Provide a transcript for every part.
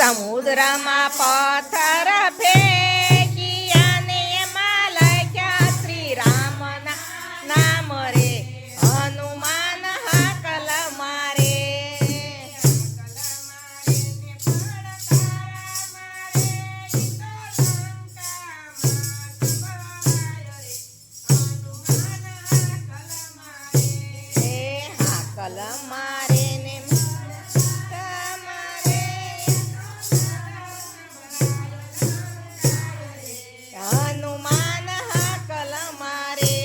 સમુદ્રમાં પથ્થર ફેંક્યા ને એમાં લખ્યા શ્રી રામના નામ રે હનુમાન હાકલ મારે. હાકલ મારે ને હનુમાન હાકલ મારે.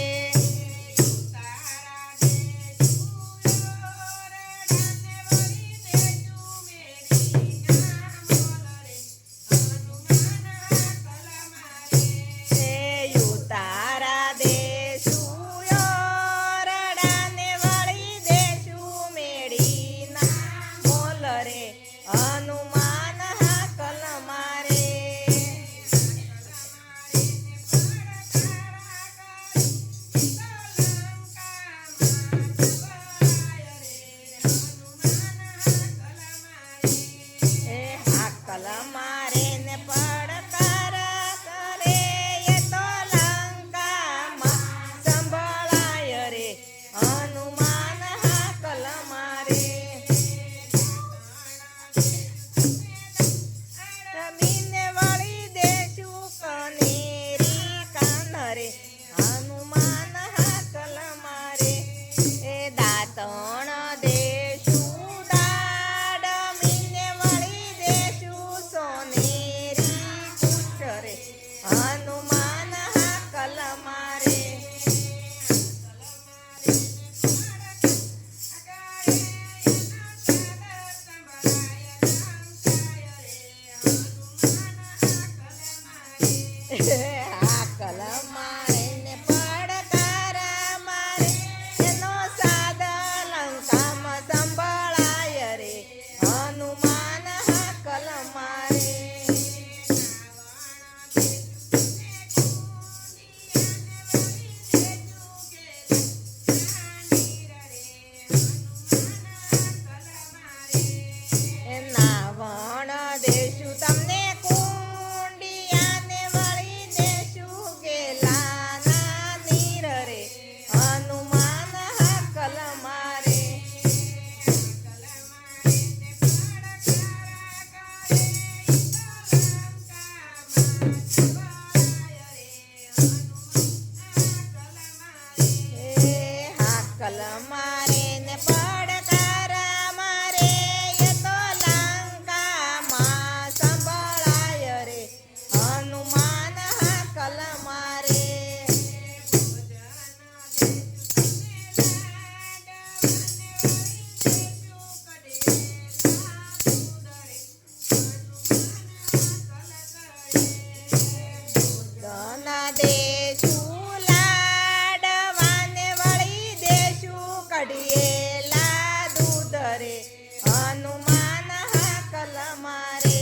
ઉતારા દેશું યોરડાને વળી દેશું મેળીના મોલ રે હનુમાન હાકલ મારે. હાકલ મારે ને પડકાર કરે એ તો લંકામાં સંભળાય રે હનુમાન હાકલ મારે. રમીને વળી દેશું કનેરી કાન રે હનુમાન હાકલ મારે. એ દાંતણ દેશું દાડ મીને વળી દેશું સોનેરી કુશ રે હનુમાન હાકલ મારે. હાકલ મારે ને પડકાર મારે એનો સાદ લંકામાં સંભળાય રે હનુમાન હાકલ મારે. નાવણ દેશું તમને કુંડિયાને વળી દેશું ગેલાના નીર રે હનુમાન હાકલ મારે. હાકલ મારે ને પડકાર મારે એ તો લંકામાં સંભળાય રે હનુમાન હાકલ મારે. દના દેશું લાડવાને વળી દેશું કઢિયેલા દૂધ રે હનુમાન હાકલ મારે.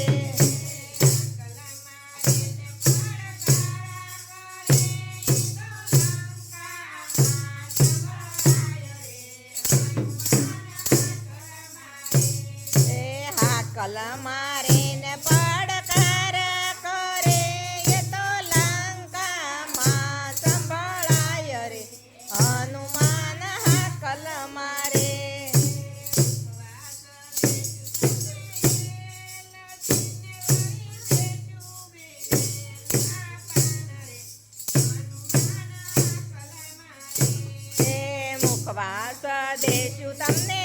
હાકલ મારે ને પડકાર કરે એ તો લંકામાં સંભળાય રે હનુમાન હાકલ મારે. મુખવાસ દેશું તમને